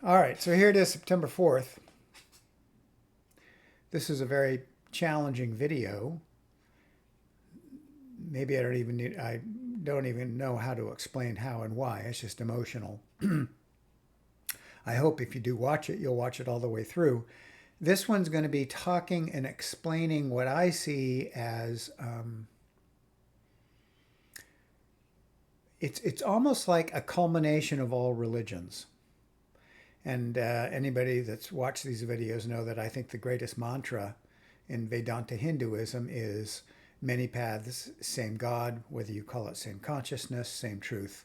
All right, so here it is, September 4th. This is a very challenging video. Maybe I don't even know how to explain how and why. It's just emotional. I hope if you do watch it, you'll watch it all the way through. This one's going to be talking and explaining what I see as it's almost like a culmination of all religions. And anybody that's watched these videos know that I think the greatest mantra in Vedanta Hinduism is many paths, same God, whether you call it same consciousness, same truth.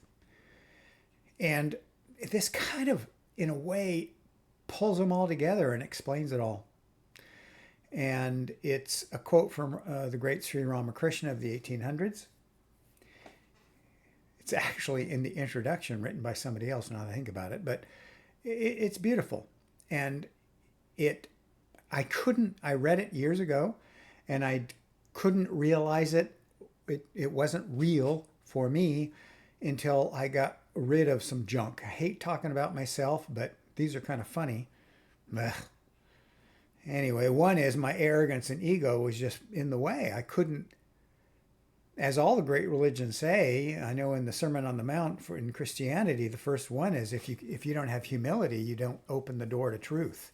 And this kind of, in a way, pulls them all together and explains it all. And it's a quote from the great Sri Ramakrishna of the 1800s. It's actually in the introduction written by somebody else, now that I think about it, but it's beautiful. And I read it years ago and I couldn't realize it wasn't real for me until I got rid of some junk. I hate talking about myself, but these are kind of funny. Ugh. Anyway, one is my arrogance and ego was just in the way. I couldn't, as all the great religions say, I know in the Sermon on the Mount in Christianity, the first one is if you don't have humility, you don't open the door to truth.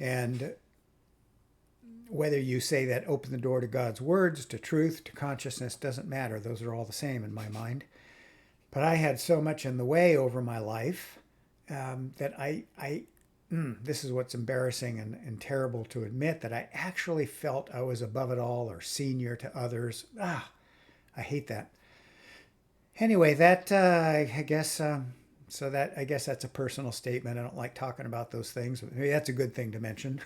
And whether you say that open the door to God's words, to truth, to consciousness, doesn't matter. Those are all the same in my mind. But I had so much in the way over my life that this is what's embarrassing and terrible to admit, that I actually felt I was above it all or senior to others. I hate that. Anyway, that I guess I guess that's a personal statement. I don't like talking about those things, but maybe that's a good thing to mention.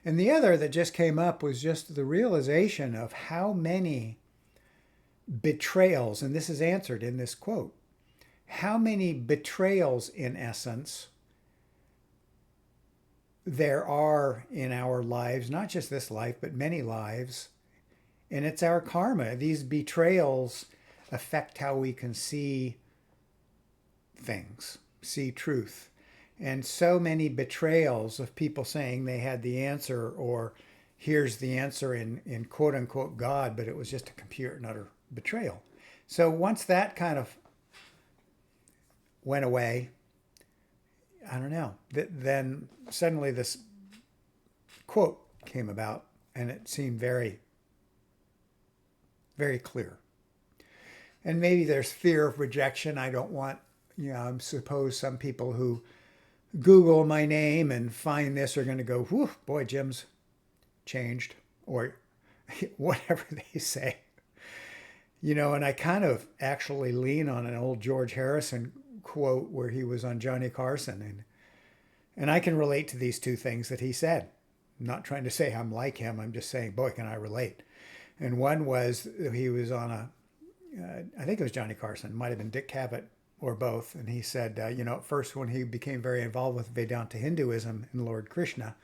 And the other that just came up was just the realization of how many betrayals, and this is answered in this quote, how many betrayals in essence there are in our lives, not just this life, but many lives. And it's our karma. These betrayals affect how we can see things, see truth. And so many betrayals of people saying they had the answer, or here's the answer in quote unquote God, but it was just a complete and utter betrayal. So once that kind of went away, I don't know, then suddenly this quote came about and it seemed very, very clear. And maybe there's fear of rejection. I don't want, I suppose some people who Google my name and find this are going to go, whew, boy, Jim's changed, or whatever they say. And I kind of actually lean on an old George Harrison quote where he was on Johnny Carson. And I can relate to these two things that he said. I'm not trying to say I'm like him. I'm just saying, boy, can I relate. And one was he was on I think it was Johnny Carson, might have been Dick Cavett or both. And he said, at first when he became very involved with Vedanta Hinduism and Lord Krishna,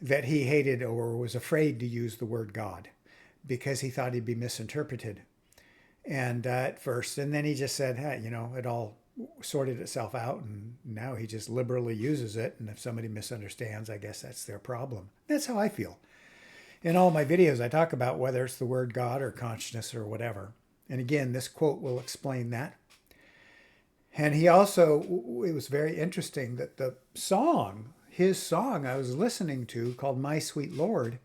that he hated or was afraid to use the word God because he thought he'd be misinterpreted. And at first, and then he just said, hey, it all sorted itself out, and now he just liberally uses it. And if somebody misunderstands, I guess that's their problem. That's how I feel. In all my videos, I talk about whether it's the word God or consciousness or whatever. And again, this quote will explain that. And he also, it was very interesting that his song I was listening to called My Sweet Lord,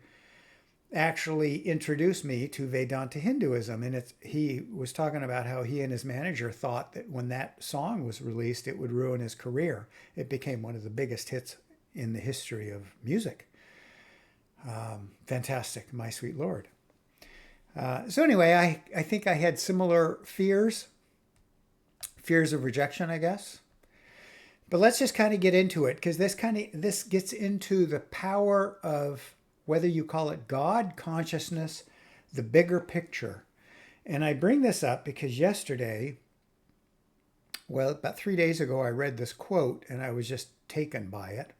actually introduced me to Vedanta Hinduism. And he was talking about how he and his manager thought that when that song was released, it would ruin his career. It became one of the biggest hits in the history of music. Fantastic, My Sweet Lord. So anyway, I think I had similar fears of rejection, I guess. But let's just kind of get into it, because this gets into the power of whether you call it God, consciousness, the bigger picture. And I bring this up because yesterday, about 3 days ago, I read this quote and I was just taken by it.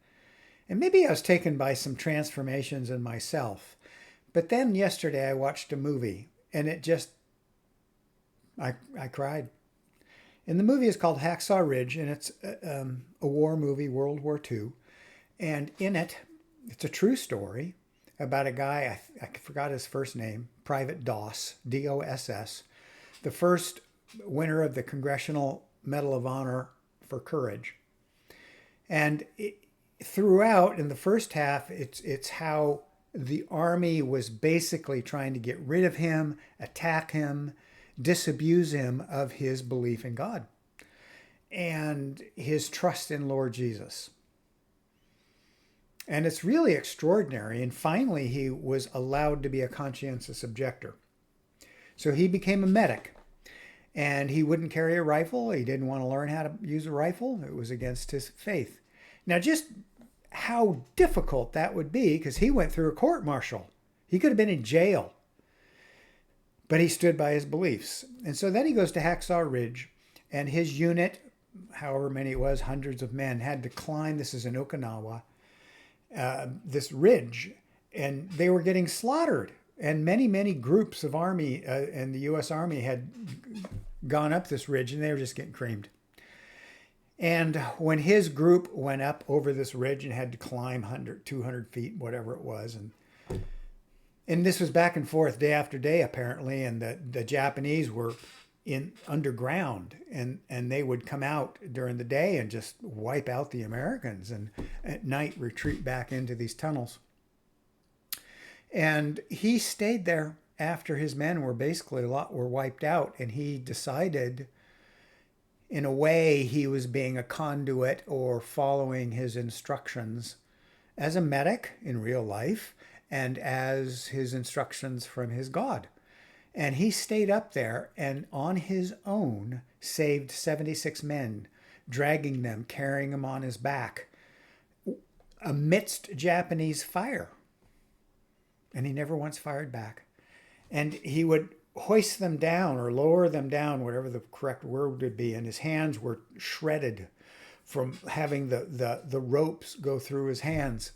And maybe I was taken by some transformations in myself. But then yesterday I watched a movie and I cried. And the movie is called Hacksaw Ridge, and it's a war movie, World War II. And in it, it's a true story about a guy, I forgot his first name, Private Doss, D-O-S-S, the first winner of the Congressional Medal of Honor for courage. And throughout, in the first half, it's how the army was basically trying to get rid of him, attack him, disabuse him of his belief in God and his trust in Lord Jesus. And it's really extraordinary. And finally, he was allowed to be a conscientious objector. So he became a medic. And he wouldn't carry a rifle. He didn't want to learn how to use a rifle. It was against his faith. Now, just how difficult that would be, because he went through a court martial. He could have been in jail. But he stood by his beliefs. And so then he goes to Hacksaw Ridge, and his unit, however many it was, hundreds of men, had to climb, this is in Okinawa, this ridge, and they were getting slaughtered. And many, many groups of army and the U.S. Army had gone up this ridge, and they were just getting creamed. And when his group went up over this ridge and had to climb 100, 200 feet, whatever it was, and this was back and forth day after day, apparently, and the Japanese were in underground, and they would come out during the day and just wipe out the Americans, and at night retreat back into these tunnels. And he stayed there after his men were basically were wiped out, and he decided, in a way, he was being a conduit or following his instructions as a medic in real life and as his instructions from his God. And he stayed up there and on his own saved 76 men, dragging them, carrying them on his back amidst Japanese fire. And he never once fired back. And he would hoist them down or lower them down, whatever the correct word would be, and his hands were shredded from having the ropes go through his hands.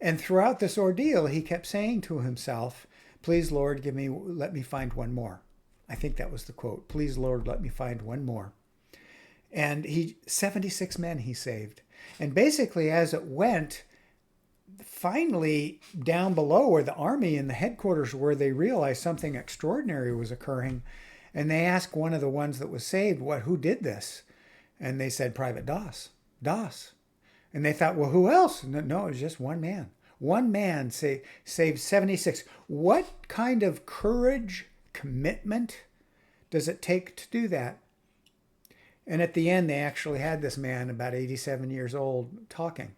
And throughout this ordeal, he kept saying to himself, "Please, Lord, let me find one more." I think that was the quote. "Please, Lord, let me find one more." And 76 men he saved. And basically, as it went, finally down below where the army and the headquarters were, they realized something extraordinary was occurring. And they asked one of the ones that was saved, who did this? And they said, "Private Doss. And they thought, well, who else? No, it was just one man. One man saved 76. What kind of courage, commitment does it take to do that? And at the end, they actually had this man, about 87 years old, talking.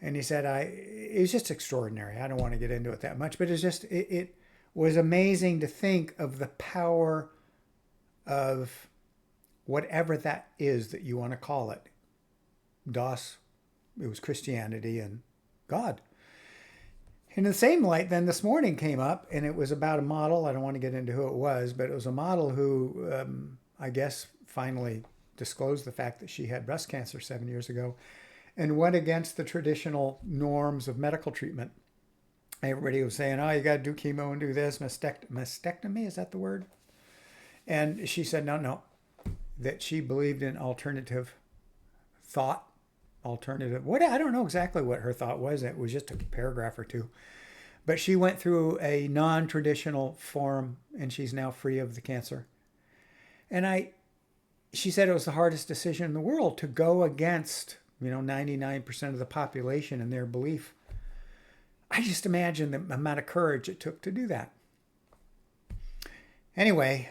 And he said, it was just extraordinary. I don't want to get into it that much, but it was amazing to think of the power of whatever that is that you want to call it. Doss, it was Christianity and God. In the same light, then this morning came up, and it was about a model. I don't want to get into who it was, but it was a model who, I guess, finally disclosed the fact that she had breast cancer 7 years ago and went against the traditional norms of medical treatment. Everybody was saying, oh, you got to do chemo and do this, mastectomy, is that the word? And she said, no, that she believed in alternative thought. I don't know exactly what her thought was. It was just a paragraph or two. But she went through a non-traditional form, and she's now free of the cancer. And she said it was the hardest decision in the world to go against, 99% of the population and their belief. I just imagine the amount of courage it took to do that. Anyway,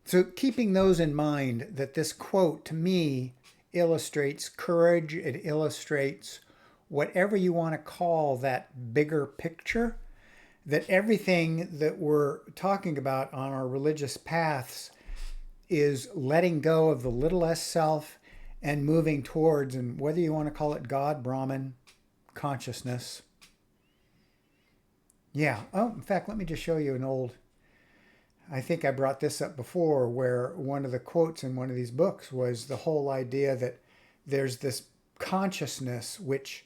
so keeping those in mind, that this quote to me illustrates courage, it illustrates whatever you want to call that bigger picture, that everything that we're talking about on our religious paths is letting go of the little s self and moving towards, and whether you want to call it God, Brahman, consciousness. Yeah. Oh, in fact, let me just show you I think I brought this up before, where one of the quotes in one of these books was the whole idea that there's this consciousness which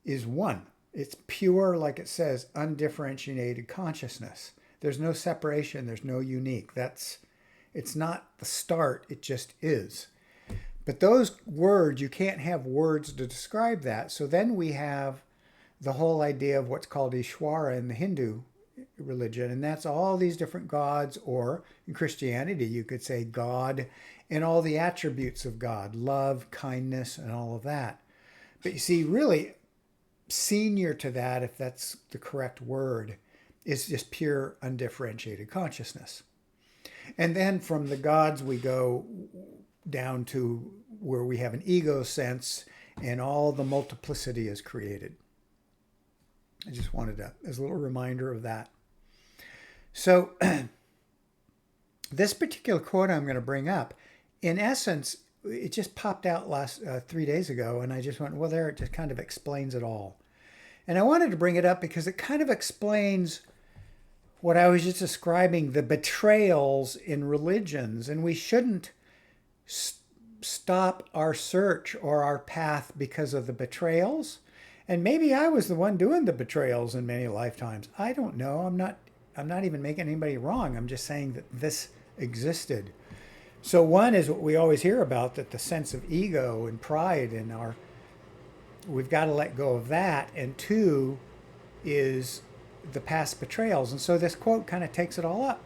is one. It's pure, like it says, undifferentiated consciousness. There's no separation. There's no unique. It's not the start. It just is. But those words, you can't have words to describe that. So then we have the whole idea of what's called Ishwara in the Hindu religion. And that's all these different gods, or in Christianity, you could say God and all the attributes of God, love, kindness, and all of that. But you see, really senior to that, if that's the correct word, is just pure undifferentiated consciousness. And then from the gods, we go down to where we have an ego sense and all the multiplicity is created. I just wanted to, as a little reminder of that. So this particular quote I'm going to bring up, in essence, it just popped out 3 days ago, and I just went, well, there, it just kind of explains it all. And I wanted to bring it up because it kind of explains what I was just describing, the betrayals in religions. And we shouldn't stop our search or our path because of the betrayals. And maybe I was the one doing the betrayals in many lifetimes. I don't know. I'm not even making anybody wrong. I'm just saying that this existed. So one is what we always hear about, that the sense of ego and pride in we've got to let go of that. And two is the past betrayals. And so this quote kind of takes it all up.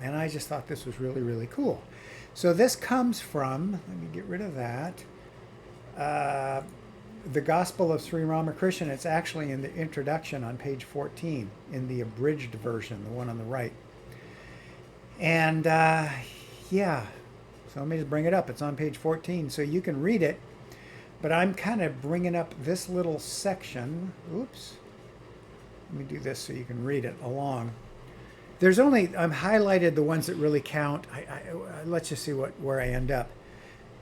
And I just thought this was really, really cool. So this comes from, let me get rid of that, the Gospel of Sri Ramakrishna. It's actually in the introduction on page 14 in the abridged version, the one on the right. And yeah, so let me just bring it up. It's on page 14, so you can read it. But I'm kind of bringing up this little section. Oops. Let me do this so you can read it along. There's only, I've highlighted the ones that really count. Let's just see where I end up.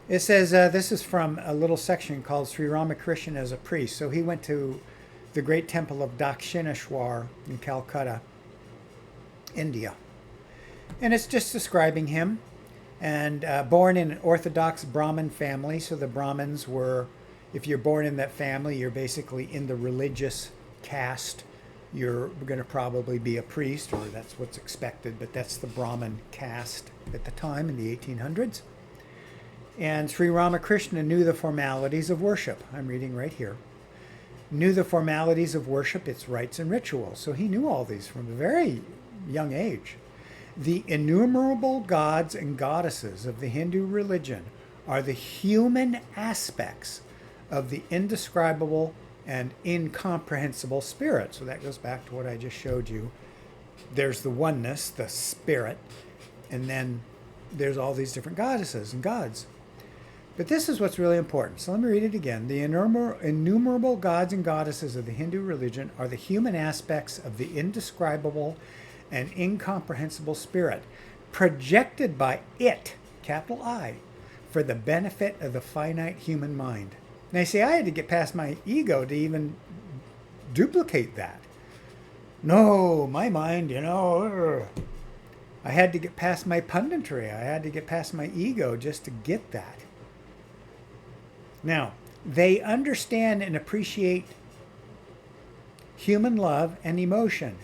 It says, this is from a little section called Sri Ramakrishna as a priest. So he went to the great temple of Dakshineshwar in Calcutta, India. And it's just describing him. And born in an Orthodox Brahmin family. So the Brahmins were, if you're born in that family, you're basically in the religious caste. You're going to probably be a priest, or that's what's expected, but that's the Brahmin caste at the time in the 1800s. And Sri Ramakrishna knew the formalities of worship. I'm reading right here. Knew the formalities of worship, its rites and rituals. So he knew all these from a very young age. The innumerable gods and goddesses of the Hindu religion are the human aspects of the indescribable and incomprehensible spirit. So that goes back to what I just showed you. There's the oneness, the spirit, and then there's all these different goddesses and gods. But this is what's really important. So let me read it again. The innumerable gods and goddesses of the Hindu religion are the human aspects of the indescribable and incomprehensible spirit, projected by it, capital I, for the benefit of the finite human mind. Now, you see, I had to get past my ego to even duplicate that. No, my mind, I had to get past my punditry. I had to get past my ego just to get that. Now, they understand and appreciate human love and emotion.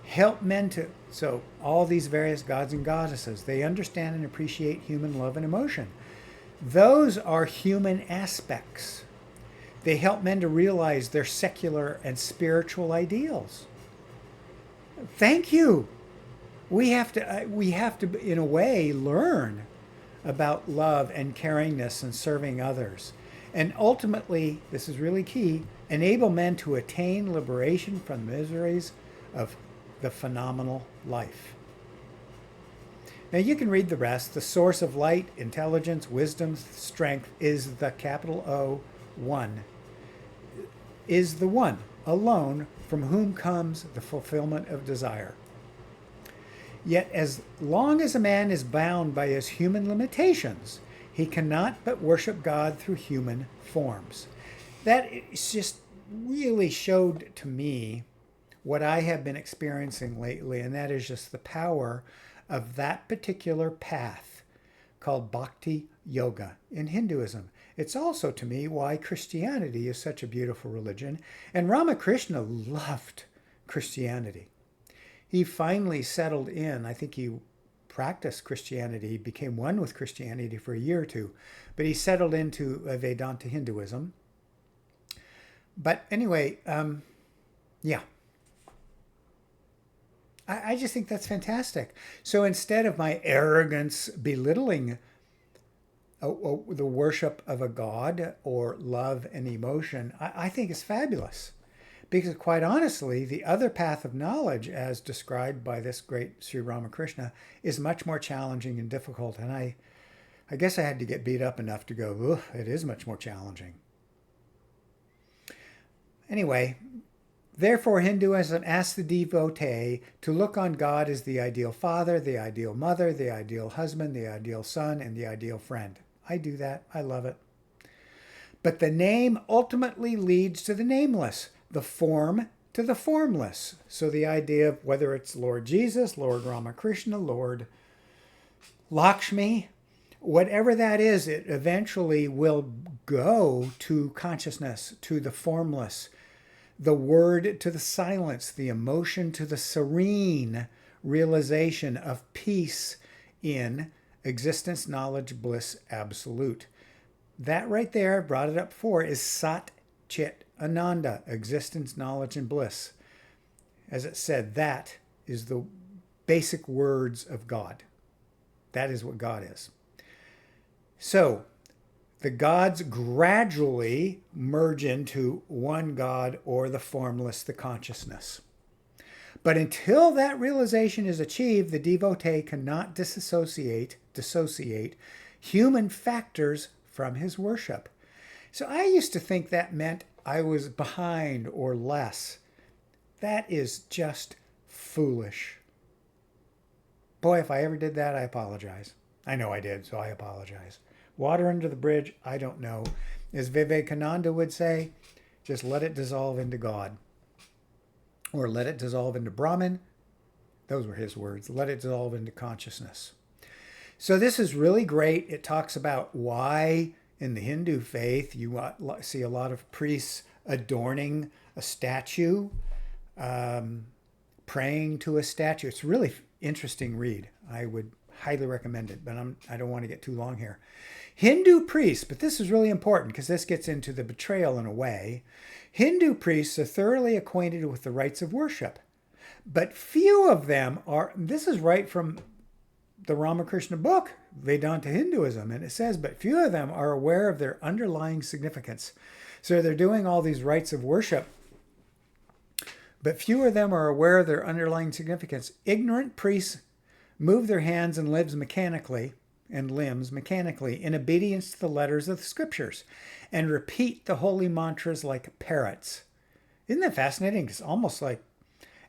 Help men to, so all these various gods and goddesses, they understand and appreciate human love and emotion. Those are human aspects. They help men to realize their secular and spiritual ideals. Thank you. We have to, in a way, learn about love and caringness and serving others. And ultimately, this is really key, enable men to attain liberation from the miseries of the phenomenal life. Now you can read the rest. The source of light, intelligence, wisdom, strength is the capital O, one. Is the one alone from whom comes the fulfillment of desire. Yet as long as a man is bound by his human limitations, he cannot but worship God through human forms. That is just really showed to me what I have been experiencing lately, and that is just the power of that particular path called Bhakti Yoga in Hinduism. It's also to me why Christianity is such a beautiful religion, and Ramakrishna loved Christianity. he finally settled in. I think he practiced Christianity. He became one with Christianity for a year or two, but he settled into Vedanta Hinduism. But anyway, yeah, I just think that's fantastic. So instead of my arrogance belittling the worship of a god or love and emotion, I think it's fabulous. Because quite honestly, the other path of knowledge, as described by this great Sri Ramakrishna, is much more challenging and difficult. And I guess I had to get beat up enough to go, ugh, it is much more challenging. Anyway, therefore, Hinduism asks the devotee to look on God as the ideal father, the ideal mother, the ideal husband, the ideal son, and the ideal friend. I do that. I love it. But the name ultimately leads to the nameless, the form to the formless. So the idea of whether it's Lord Jesus, Lord Ramakrishna, Lord Lakshmi, whatever that is, it eventually will go to consciousness, to the formless, the word to the silence, the emotion to the serene realization of peace in existence, knowledge, bliss, absolute. That right there, I've brought it up before, is Sat Chit Ananda, existence, knowledge, and bliss. As it said, that is the basic words of God. That is what God is. So, the gods gradually merge into one God or the formless, the consciousness. But until that realization is achieved, the devotee cannot dissociate human factors from his worship. So I used to think that meant I was behind or less. That is just foolish. Boy, if I ever did that, I apologize. I know I did, so I apologize. Water under the bridge, I don't know. As Vivekananda would say, just let it dissolve into God. Or let it dissolve into Brahman. Those were his words. Let it dissolve into consciousness. So this is really great. It talks about why in the Hindu faith you see a lot of priests adorning a statue, praying to a statue. It's a really interesting read. I would highly recommend it, but I don't want to get too long here. Hindu priests, but this is really important because this gets into the betrayal in a way. Hindu priests are thoroughly acquainted with the rites of worship, but few of them are, this is right from the Ramakrishna book, Vedanta Hinduism, and it says, but few of them are aware of their underlying significance. So they're doing all these rites of worship, but few of them are aware of their underlying significance. Ignorant priests move their hands and limbs mechanically in obedience to the letters of the scriptures and repeat the holy mantras like parrots. Isn't that fascinating? It's almost like,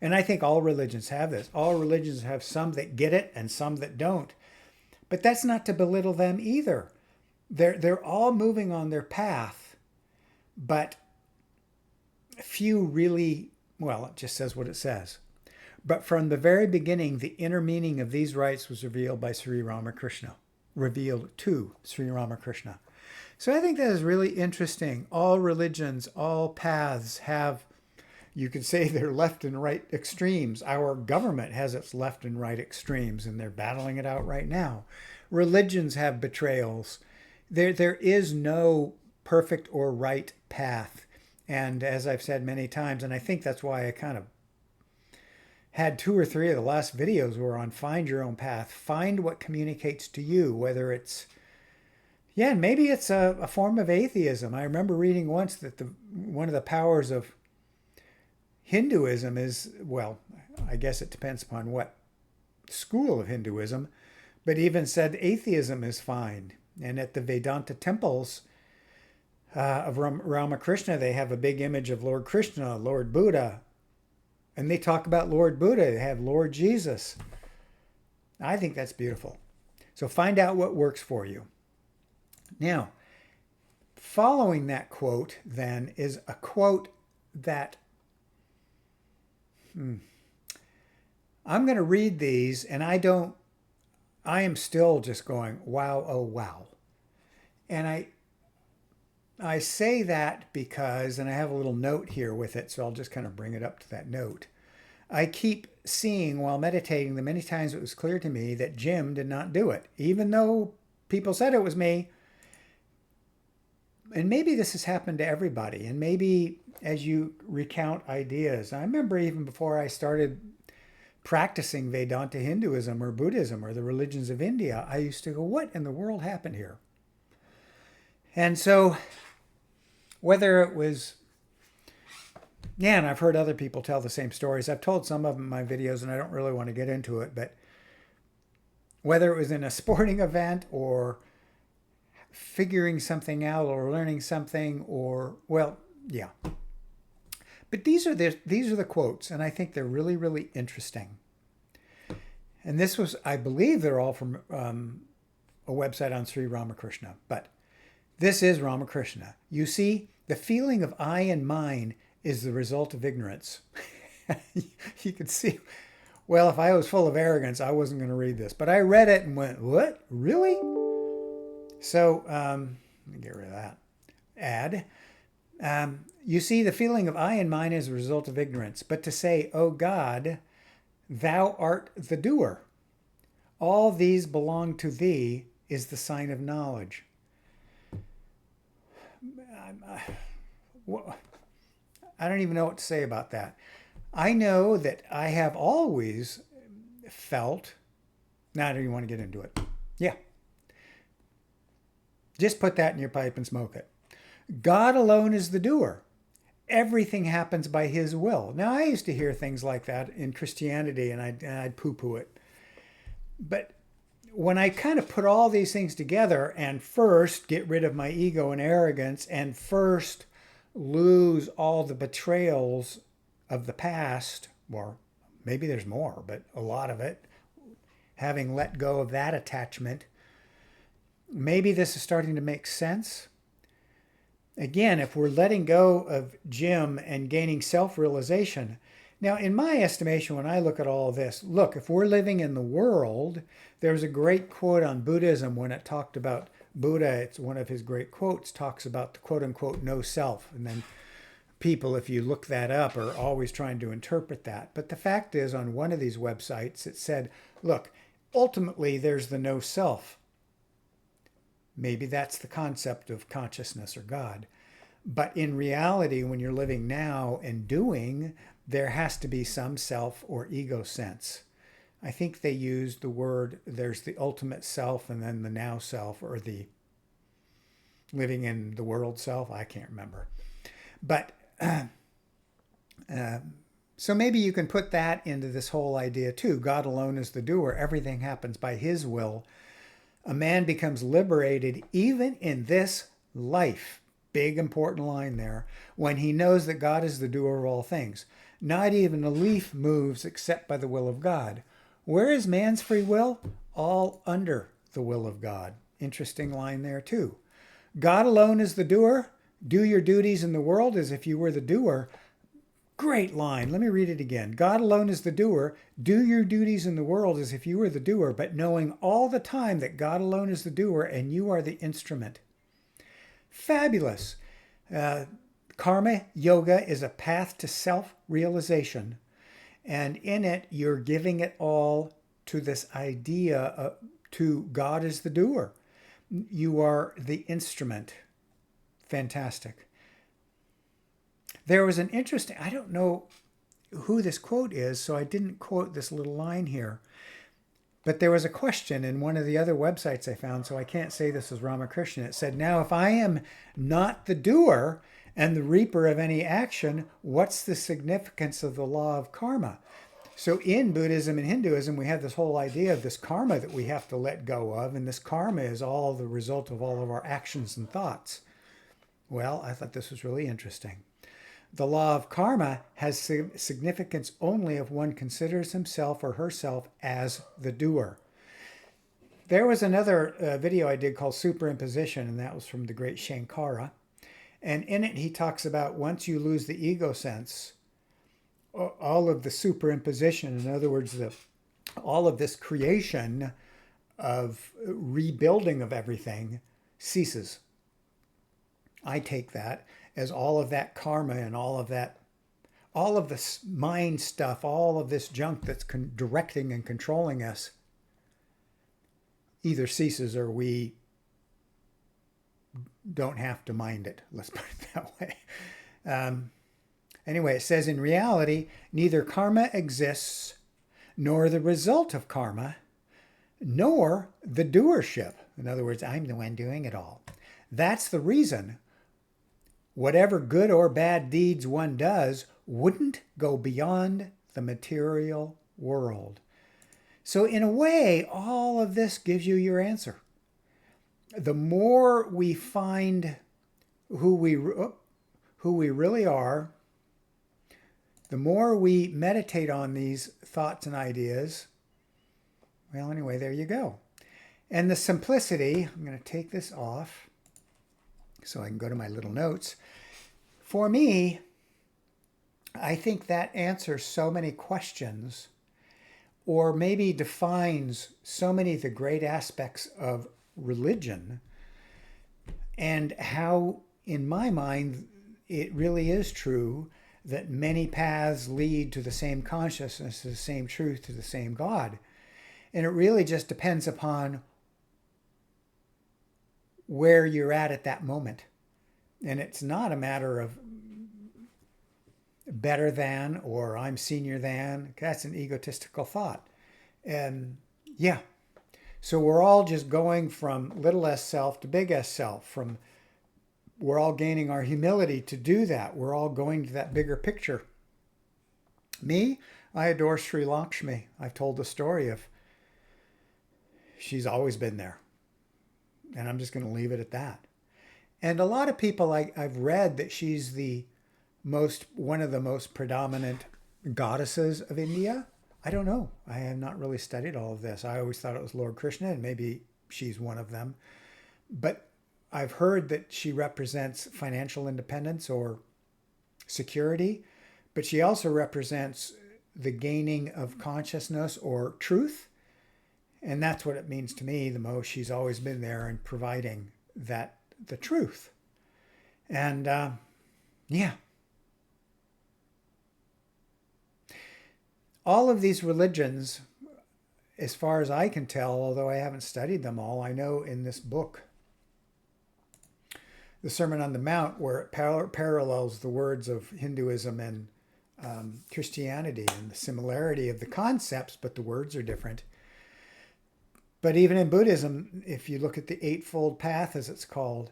and I think all religions have this. All religions have some that get it and some that don't. But that's not to belittle them either. They're all moving on their path, but few really, well, it just says what it says. But from the very beginning, the inner meaning of these rites was revealed to Sri Ramakrishna. So I think that is really interesting. All religions, all paths have, you could say, their left and right extremes. Our government has its left and right extremes, and they're battling it out right now. Religions have betrayals. There is no perfect or right path. And as I've said many times, and I think that's why I kind of had 2 or 3 of the last videos were on find your own path. Find what communicates to you, whether it's, yeah, maybe it's a form of atheism. I remember reading once that one of the powers of Hinduism is, well, I guess it depends upon what school of Hinduism, but even said atheism is fine. And at the Vedanta temples of Ramakrishna, they have a big image of Lord Krishna, Lord Buddha, and they talk about Lord Buddha. They have Lord Jesus. I think that's beautiful. So find out what works for you. Now, following that quote then is a quote that I'm going to read these, and I am still just going, wow, oh, wow. And I say that because, and I have a little note here with it, so I'll just kind of bring it up to that note. I keep seeing while meditating the many times it was clear to me that Jim did not do it, even though people said it was me. And maybe this has happened to everybody. And maybe as you recount ideas, I remember even before I started practicing Vedanta Hinduism or Buddhism or the religions of India, I used to go, what in the world happened here? And so whether it was, yeah, and I've heard other people tell the same stories. I've told some of them in my videos and I don't really want to get into it, but whether it was in a sporting event or figuring something out or learning something or, well, yeah. But these are the quotes, and I think they're really, really interesting. And this was, I believe they're all from a website on Sri Ramakrishna, but this is Ramakrishna. You see, the feeling of I and mine is the result of ignorance. You could see, well, if I was full of arrogance, I wasn't going to read this. But I read it and went, what? Really? So, let me get rid of that. Add. You see, the feeling of I and mine is a result of ignorance. But to say, O God, thou art the doer. All these belong to thee is the sign of knowledge. I don't even know what to say about that. I know that I have always felt, now I don't even want to get into it. Yeah. Just put that in your pipe and smoke it. God alone is the doer. Everything happens by his will. Now, I used to hear things like that in Christianity, and I'd poo-poo it. But when I kind of put all these things together and first get rid of my ego and arrogance and first lose all the betrayals of the past, or maybe there's more, but a lot of it, having let go of that attachment, maybe this is starting to make sense. Again, if we're letting go of Jim and gaining self-realization, now in my estimation, when I look at all of this, look, if we're living in the world, there's a great quote on Buddhism when it talked about Buddha, it's one of his great quotes, talks about the quote-unquote no self. And then people, if you look that up, are always trying to interpret that. But the fact is, on one of these websites, it said, look, ultimately there's the no self. Maybe that's the concept of consciousness or God. But in reality, when you're living now and doing, there has to be some self or ego sense. I think they used the word, there's the ultimate self and then the now self, or the living in the world self. I can't remember. But so maybe you can put that into this whole idea too. God alone is the doer. Everything happens by his will. A man becomes liberated even in this life. Big important line there. When he knows that God is the doer of all things. Not even a leaf moves except by the will of God. Where is man's free will? All under the will of God. Interesting line there too. God alone is the doer. Do your duties in the world as if you were the doer. Great line. Let me read it again. God alone is the doer. Do your duties in the world as if you were the doer, but knowing all the time that God alone is the doer and you are the instrument. Fabulous. Karma yoga is a path to self-realization. And in it, you're giving it all to this idea to God as the doer. You are the instrument. Fantastic. There was an interesting, I don't know who this quote is, so I didn't quote this little line here. But there was a question in one of the other websites I found, so I can't say this is Ramakrishna. It said, now if I am not the doer and the reaper of any action, what's the significance of the law of karma? So in Buddhism and Hinduism, we have this whole idea of this karma that we have to let go of, and this karma is all the result of all of our actions and thoughts. Well, I thought this was really interesting. The law of karma has significance only if one considers himself or herself as the doer. There was another video I did called Superimposition, and that was from the great Shankara. And in it, he talks about once you lose the ego sense, all of the superimposition, in other words, all of this creation of rebuilding of everything ceases. I take that as all of that karma and all of all of this mind stuff, all of this junk that's directing and controlling us either ceases or we don't have to mind it. Let's put it that way. Anyway, it says, in reality, neither karma exists, nor the result of karma, nor the doership. In other words, I'm the one doing it all. That's the reason whatever good or bad deeds one does wouldn't go beyond the material world. So in a way, all of this gives you your answer. The more we find who we really are, the more we meditate on these thoughts and ideas, well, anyway, there you go. And the simplicity, I'm going to take this off so I can go to my little notes. For me, I think that answers so many questions, or maybe defines so many of the great aspects of religion, and how, in my mind, it really is true that many paths lead to the same consciousness, to the same truth, to the same God. And it really just depends upon where you're at that moment. And it's not a matter of better than or I'm senior than. That's an egotistical thought. And yeah, so we're all just going from little s self to big S self. We're all gaining our humility to do that. We're all going to that bigger picture. Me, I adore Sri Lakshmi. I've told the story of she's always been there. And I'm just going to leave it at that. And a lot of people, I've read that she's one of the most predominant goddesses of India. I don't know. I have not really studied all of this. I always thought it was Lord Krishna, and maybe she's one of them. But I've heard that she represents financial independence or security, but she also represents the gaining of consciousness or truth. And that's what it means to me the most. She's always been there and providing the truth. And yeah. All of these religions, as far as I can tell, although I haven't studied them all, I know in this book, the Sermon on the Mount, where it parallels the words of Hinduism and Christianity and the similarity of the concepts, but the words are different. But even in Buddhism, if you look at the Eightfold Path, as it's called,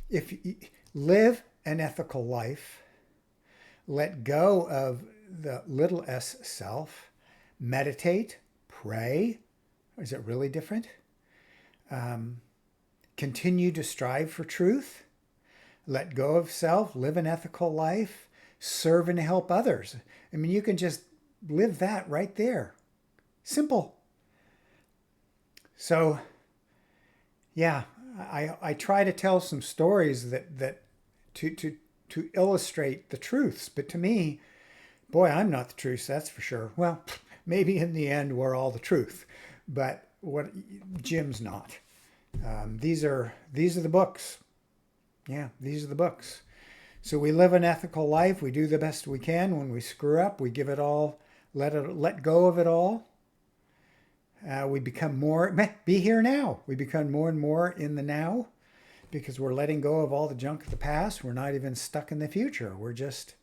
if you live an ethical life, let go of the little s self, meditate, pray. Is it really different? Continue to strive for truth. Let go of self, live an ethical life, serve and help others. I mean, you can just live that right there. Simple. So, yeah, I try to tell some stories that to illustrate the truths. But to me, boy, I'm not the truth, that's for sure. Well, maybe in the end we're all the truth, but Jim's not. These are the books. Yeah, these are the books. So we live an ethical life. We do the best we can. When we screw up, we give it all, let go of it all. We become more, be here now. We become more and more in the now because we're letting go of all the junk of the past. We're not even stuck in the future. We're just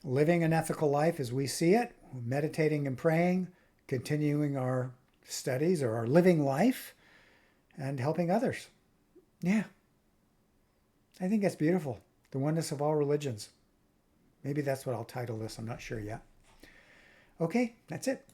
living an ethical life as we see it, meditating and praying, continuing our studies or our living life, and helping others. Yeah. I think that's beautiful. The oneness of all religions. Maybe that's what I'll title this. I'm not sure yet. Okay, that's it.